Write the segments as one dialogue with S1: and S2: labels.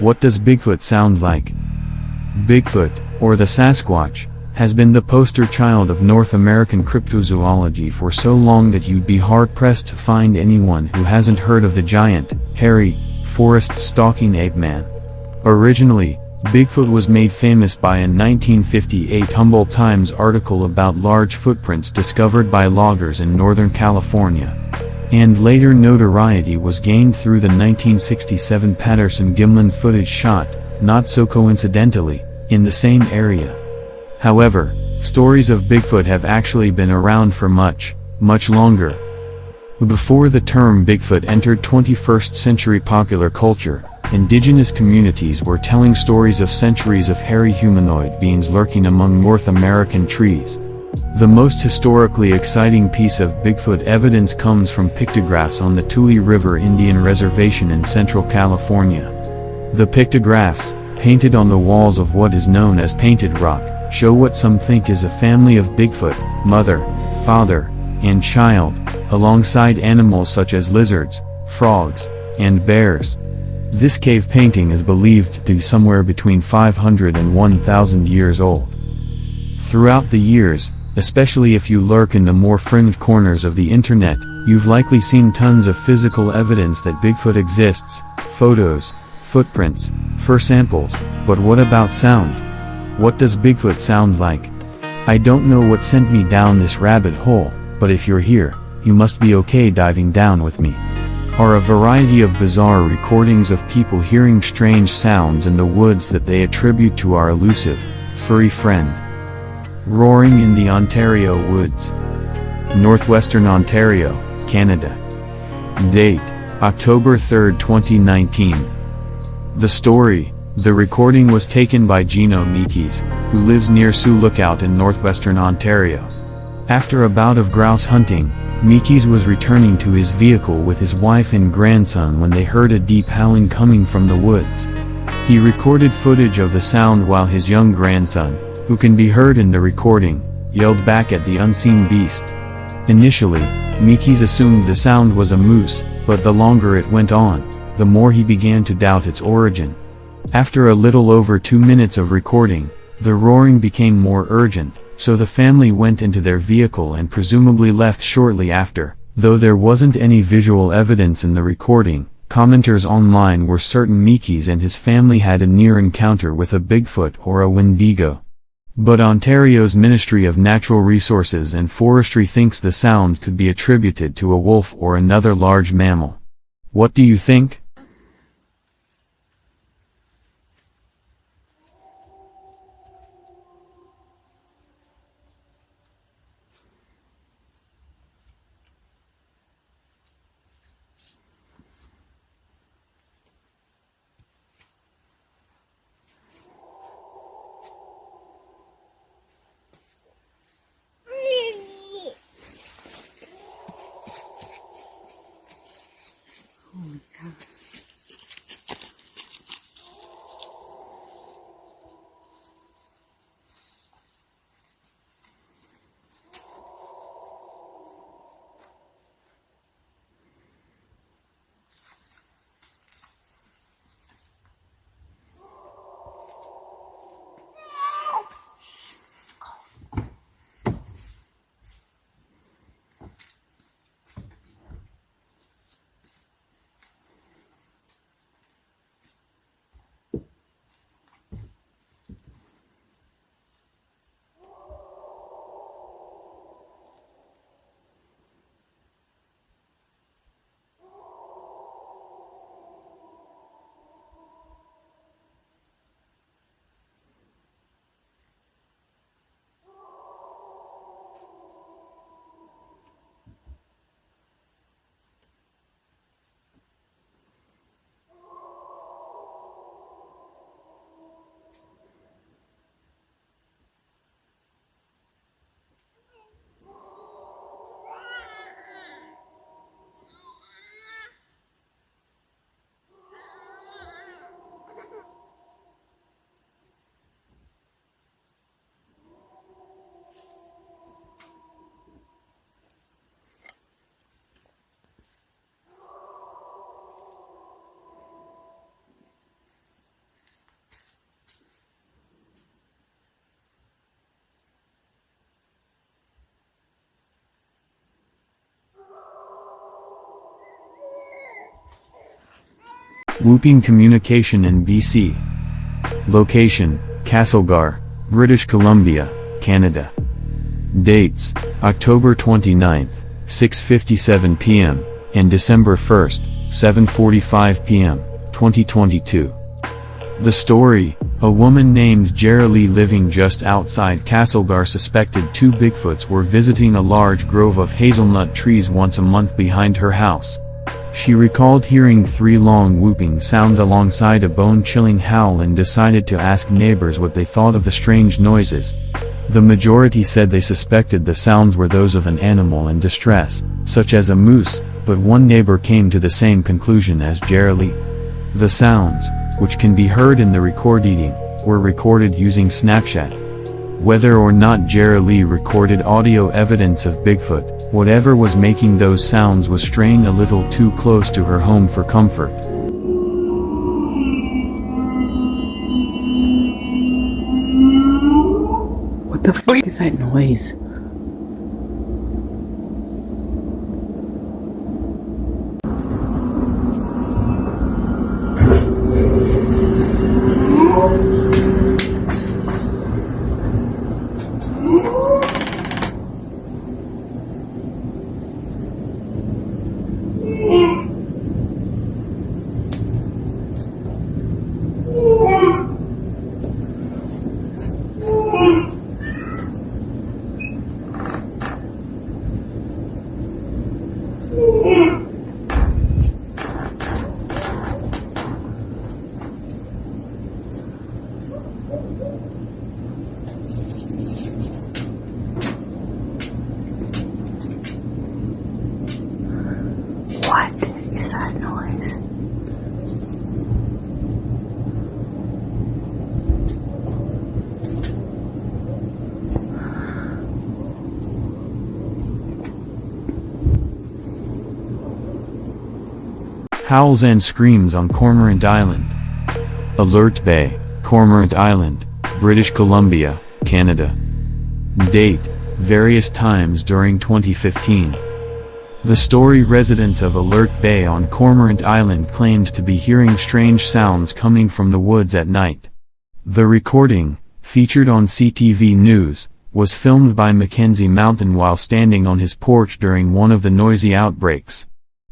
S1: What does Bigfoot sound like? Bigfoot, or the Sasquatch, has been the poster child of North American cryptozoology for so long that you'd be hard-pressed to find anyone who hasn't heard of the giant, hairy, forest-stalking ape man. Originally, Bigfoot was made famous by a 1958 Humboldt Times article about large footprints discovered by loggers in Northern California. And later notoriety was gained through the 1967 Patterson-Gimlin footage shot, not so coincidentally, in the same area. However, stories of Bigfoot have actually been around for much longer. Before the term Bigfoot entered 21st century popular culture, indigenous communities were telling stories of centuries of hairy humanoid beings lurking among North American trees. The most historically exciting piece of Bigfoot evidence comes from pictographs on the Tule River Indian Reservation in Central California. The pictographs, painted on the walls of what is known as Painted Rock, show what some think is a family of Bigfoot, mother, father, and child, alongside animals such as lizards, frogs, and bears. This cave painting is believed to be somewhere between 500 and 1,000 years old. Throughout the years, especially if you lurk in the more fringed corners of the internet, you've likely seen tons of physical evidence that Bigfoot exists: photos, footprints, fur samples. But what about sound? What does Bigfoot sound like? I don't know what sent me down this rabbit hole, but if you're here, you must be okay diving down with me. Are a variety of bizarre recordings of people hearing strange sounds in the woods that they attribute to our elusive, furry friend. Roaring in the Ontario woods. Northwestern Ontario, Canada. Date: October 3, 2019. The story: the recording was taken by Gino Meekes, who lives near Sioux Lookout in northwestern Ontario. After a bout of grouse hunting, Meekes was returning to his vehicle with his wife and grandson when they heard a deep howling coming from the woods. He recorded footage of the sound while his young grandson, who can be heard in the recording, yelled back at the unseen beast. Initially, Meekes assumed the sound was a moose, but the longer it went on, the more he began to doubt its origin. After a little over 2 minutes of recording, the roaring became more urgent, so the family went into their vehicle and presumably left shortly after. Though there wasn't any visual evidence in the recording, commenters online were certain Meekes and his family had a near encounter with a Bigfoot or a Wendigo. But Ontario's Ministry of Natural Resources and Forestry thinks the sound could be attributed to a wolf or another large mammal. What do you think? Whooping communication in BC. Location, Castlegar, British Columbia, Canada. Dates, October 29th, 6:57 p.m., and December 1st, 7:45 p.m., 2022. The story, a woman named Jerilee living just outside Castlegar suspected two Bigfoots were visiting a large grove of hazelnut trees once a month behind her house. She recalled hearing 3 long whooping sounds alongside a bone-chilling howl and decided to ask neighbors what they thought of the strange noises. The majority said they suspected the sounds were those of an animal in distress, such as a moose, but one neighbor came to the same conclusion as Jerilee. The sounds, which can be heard in the recording, were recorded using Snapchat. Whether or not Jerilee recorded audio evidence of Bigfoot, whatever was making those sounds was straying a little too close to her home for comfort.
S2: What the fuck is that noise? What is that noise?
S1: Howls and screams on Cormorant Island. Alert Bay, Cormorant Island, British Columbia, Canada. Date, various times during 2015. The story residents of Alert Bay on Cormorant Island claimed to be hearing strange sounds coming from the woods at night. The recording, featured on CTV News, was filmed by Mackenzie Mountain while standing on his porch during one of the noisy outbreaks.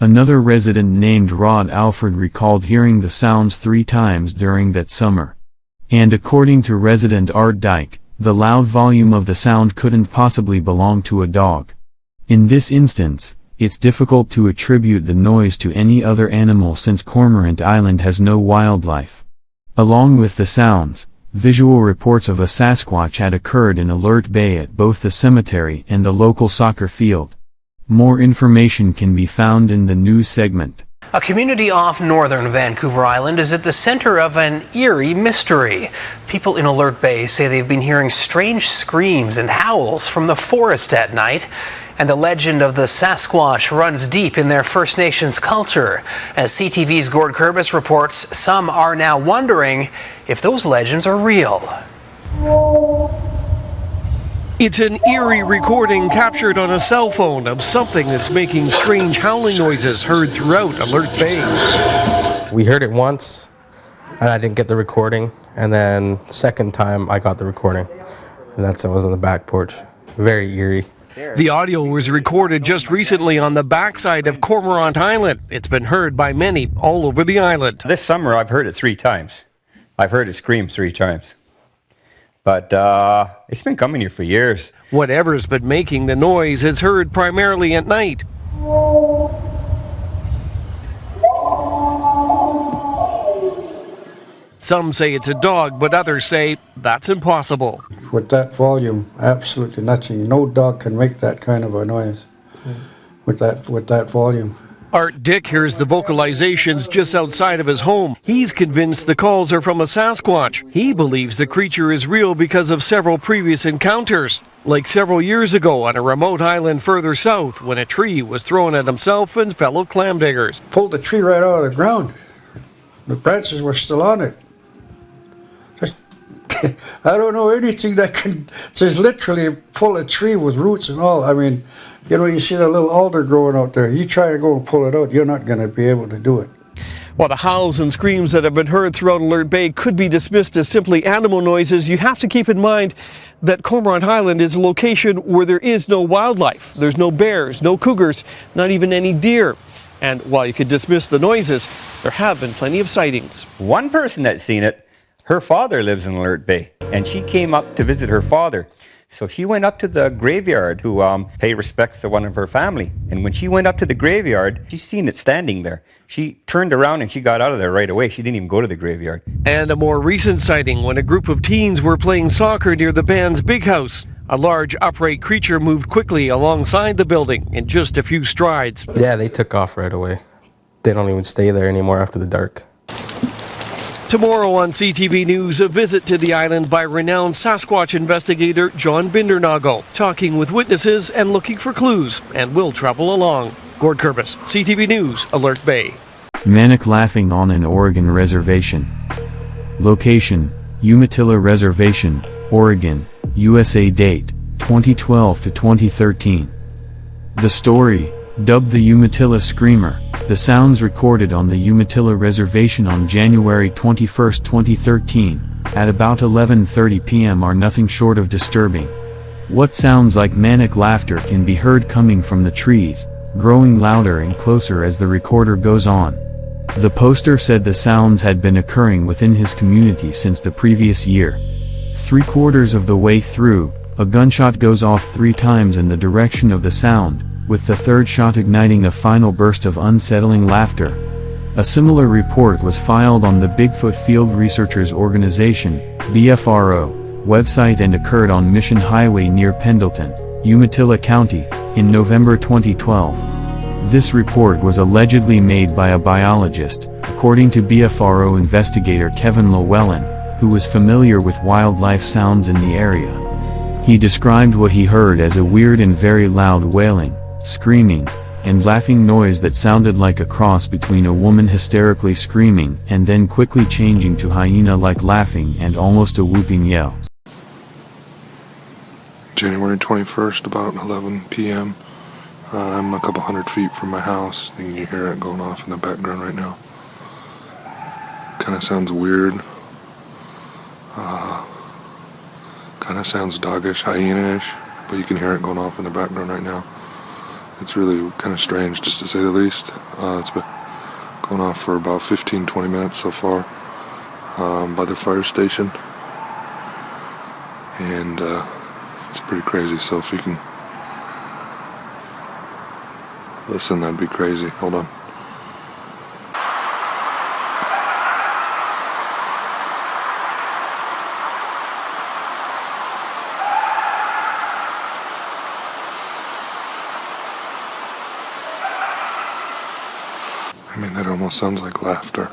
S1: Another resident named Rod Alford recalled hearing the sounds 3 times during that summer. And according to resident Art Dyke, the loud volume of the sound couldn't possibly belong to a dog. In this instance, it's difficult to attribute the noise to any other animal since Cormorant Island has no wildlife. Along with the sounds, visual reports of a Sasquatch had occurred in Alert Bay at both the cemetery and the local soccer field. More information can be found in the news segment.
S3: A community off northern Vancouver Island is at the center of an eerie mystery. People in Alert Bay say they've been hearing strange screams and howls from the forest at night. And the legend of the Sasquatch runs deep in their First Nations culture. As CTV's Gord Kurbis reports, some are now wondering if those legends are real.
S4: It's an eerie recording captured on a cell phone of something that's making strange howling noises heard throughout Alert Bay.
S5: We heard it once, and I didn't get the recording, and then second time I got the recording, and that's when I was on the back porch. Very eerie.
S4: The audio was recorded just recently on the backside of Cormorant Island. It's been heard by many all over the island.
S6: This summer I've heard it 3 times. I've heard it scream 3 times. But it's been coming here for years.
S4: Whatever's been making the noise is heard primarily at night. Some say it's a dog, but others say that's impossible.
S7: With that volume, absolutely nothing. No dog can make that kind of a noise with that volume.
S4: Art Dick hears the vocalizations just outside of his home. He's convinced the calls are from a Sasquatch. He believes the creature is real because of several previous encounters, like several years ago on a remote island further south when a tree was thrown at himself and fellow clam diggers.
S7: Pulled the tree right out of the ground. The branches were still on it. I don't know anything that can just literally pull a tree with roots and all. I mean, you know, you see that little alder growing out there. You try to go and pull it out, you're not going to be able to do it.
S4: While the howls and screams that have been heard throughout Alert Bay could be dismissed as simply animal noises, you have to keep in mind that Cormorant Island is a location where there is no wildlife. There's no bears, no cougars, not even any deer. And while you could dismiss the noises, there have been plenty of sightings.
S6: One person that's seen it, her father lives in Alert Bay, and she came up to visit her father. So she went up to the graveyard to pay respects to one of her family. And when she went up to the graveyard, she seen it standing there. She turned around and she got out of there right away. She didn't even go to the graveyard.
S4: And a more recent sighting when a group of teens were playing soccer near the band's big house. A large upright creature moved quickly alongside the building in just a few strides.
S5: Yeah, they took off right away. They don't even stay there anymore after the dark.
S4: Tomorrow on CTV News, a visit to the island by renowned Sasquatch investigator John Bindernagle, talking with witnesses and looking for clues, and will travel along. Gord Kurbis, CTV News, Alert Bay.
S1: Manic laughing on an Oregon reservation. Location, Umatilla Reservation, Oregon, USA. Date, 2012 to 2013. The story, dubbed the Umatilla Screamer, the sounds recorded on the Umatilla Reservation on January 21, 2013, at about 11:30 p.m. are nothing short of disturbing. What sounds like manic laughter can be heard coming from the trees, growing louder and closer as the recorder goes on. The poster said the sounds had been occurring within his community since the previous year. 3/4 of the way through, a gunshot goes off 3 times in the direction of the sound, with the third shot igniting a final burst of unsettling laughter. A similar report was filed on the Bigfoot Field Researchers Organization, BFRO, website and occurred on Mission Highway near Pendleton, Umatilla County, in November 2012. This report was allegedly made by a biologist, according to BFRO investigator Kevin Llewellyn, who was familiar with wildlife sounds in the area. He described what he heard as a weird and very loud wailing, screaming, and laughing noise that sounded like a cross between a woman hysterically screaming and then quickly changing to hyena-like laughing and almost a whooping yell.
S8: January 21st, about 11 p.m. I'm a couple hundred feet from my house, and you hear it going off in the background right now. Kind of sounds weird. Kind of sounds doggish, hyena-ish, but you can hear it going off in the background right now. It's really kind of strange, just to say the least. It's been going off for about 15-20 minutes so far by the fire station. And it's pretty crazy, so if you can listen, that'd be crazy. Hold on. I mean, that almost sounds like laughter.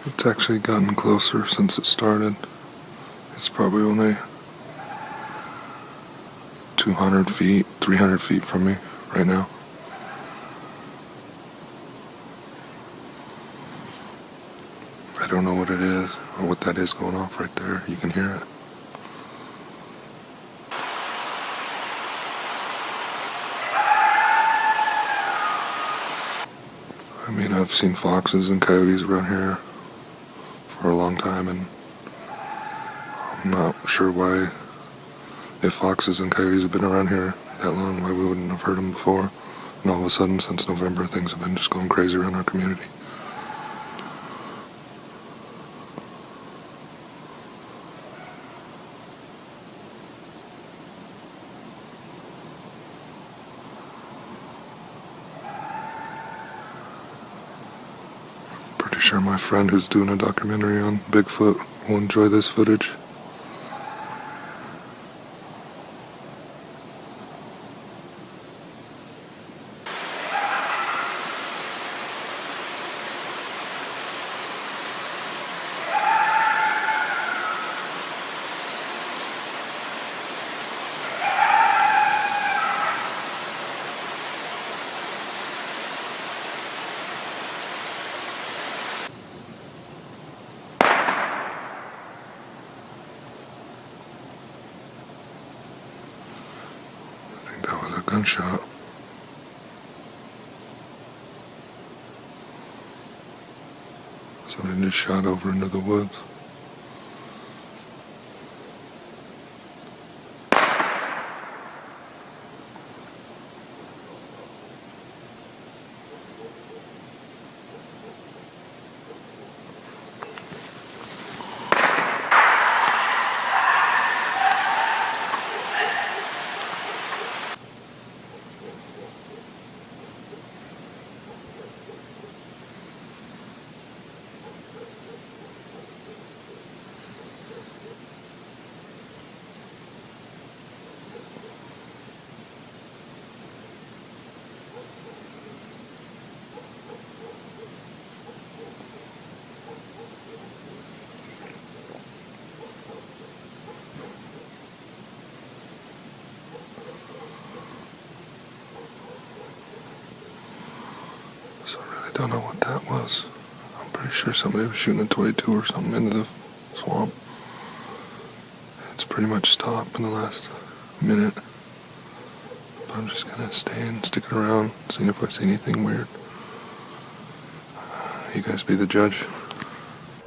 S8: It's actually gotten closer since it started. It's probably only 200 feet, 300 feet from me right now. I don't know what it is or what that is going off right there. You can hear it. I mean, I've seen foxes and coyotes around here for a long time, and I'm not sure why, if foxes and coyotes have been around here that long, why we wouldn't have heard them before. And all of a sudden, since November, things have been just going crazy around our community. Pretty sure my friend who's doing a documentary on Bigfoot will enjoy this footage. gunshot. Somebody just shot over into the woods. So I really don't know what that was. I'm pretty sure somebody was shooting a .22 or something into the swamp. It's pretty much stopped in the last minute. But I'm just gonna stay and stick it around, seeing if I see anything weird. You guys be the judge.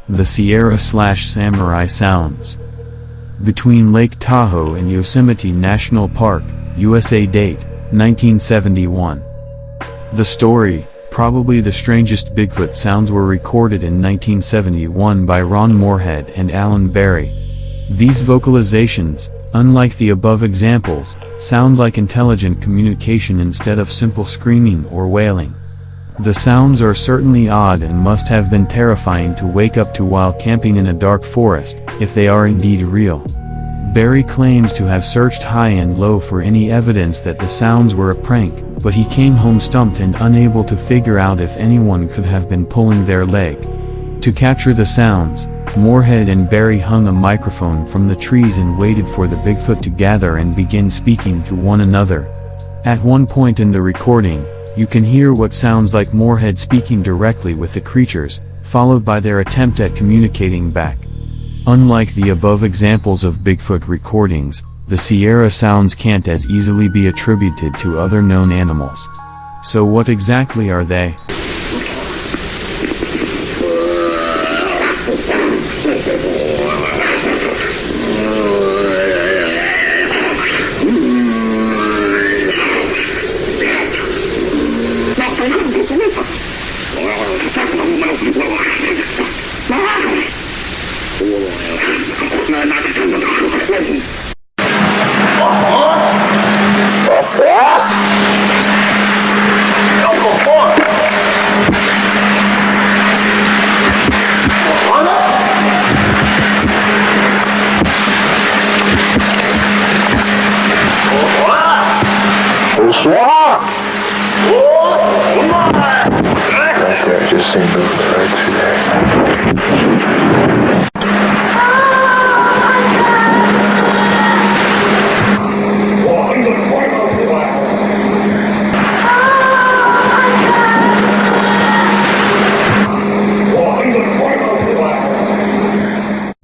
S1: The Sierra/Samurai Sounds. Between Lake Tahoe and Yosemite National Park, USA. Date, 1971. The story, probably the strangest Bigfoot sounds, were recorded in 1971 by Ron Moorhead and Alan Berry. These vocalizations, unlike the above examples, sound like intelligent communication instead of simple screaming or wailing. The sounds are certainly odd and must have been terrifying to wake up to while camping in a dark forest, if they are indeed real. Berry claims to have searched high and low for any evidence that the sounds were a prank, but he came home stumped and unable to figure out if anyone could have been pulling their leg. To capture the sounds, Moorhead and Berry hung a microphone from the trees and waited for the Bigfoot to gather and begin speaking to one another. At one point in the recording, you can hear what sounds like Moorhead speaking directly with the creatures, followed by their attempt at communicating back. Unlike the above examples of Bigfoot recordings, the Sierra sounds can't as easily be attributed to other known animals. So what exactly are they?
S8: Right there, just seen movement right through there.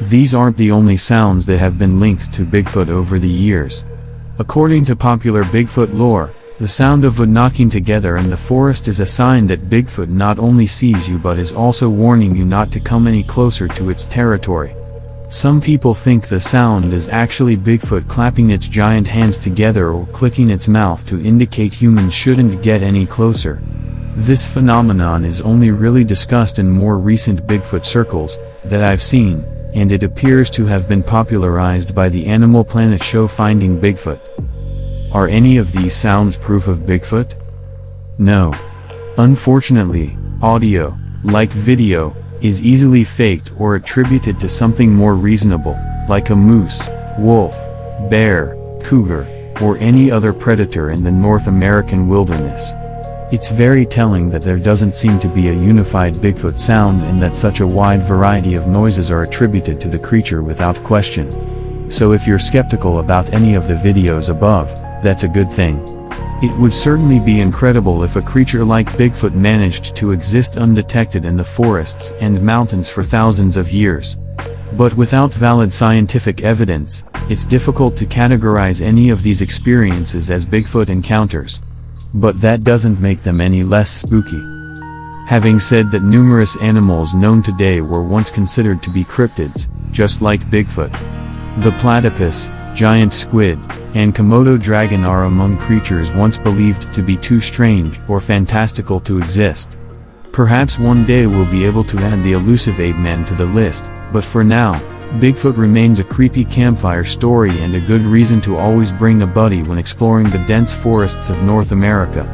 S1: These aren't the only sounds that have been linked to Bigfoot over the years. According to popular Bigfoot lore, the sound of wood knocking together in the forest is a sign that Bigfoot not only sees you but is also warning you not to come any closer to its territory. Some people think the sound is actually Bigfoot clapping its giant hands together or clicking its mouth to indicate humans shouldn't get any closer. This phenomenon is only really discussed in more recent Bigfoot circles that I've seen, and it appears to have been popularized by the Animal Planet show Finding Bigfoot. Are any of these sounds proof of Bigfoot? No. Unfortunately, audio, like video, is easily faked or attributed to something more reasonable, like a moose, wolf, bear, cougar, or any other predator in the North American wilderness. It's very telling that there doesn't seem to be a unified Bigfoot sound and that such a wide variety of noises are attributed to the creature without question. So if you're skeptical about any of the videos above, that's a good thing. It would certainly be incredible if a creature like Bigfoot managed to exist undetected in the forests and mountains for thousands of years. But without valid scientific evidence, It's difficult to categorize any of these experiences as Bigfoot encounters. But that doesn't make them any less spooky. Having said that, numerous animals known today were once considered to be cryptids, just like Bigfoot. The platypus, giant squid, and Komodo dragon are among creatures once believed to be too strange or fantastical to exist. Perhaps one day we'll be able to add the elusive ape man to the list, but for now, Bigfoot remains a creepy campfire story and a good reason to always bring a buddy when exploring the dense forests of North America.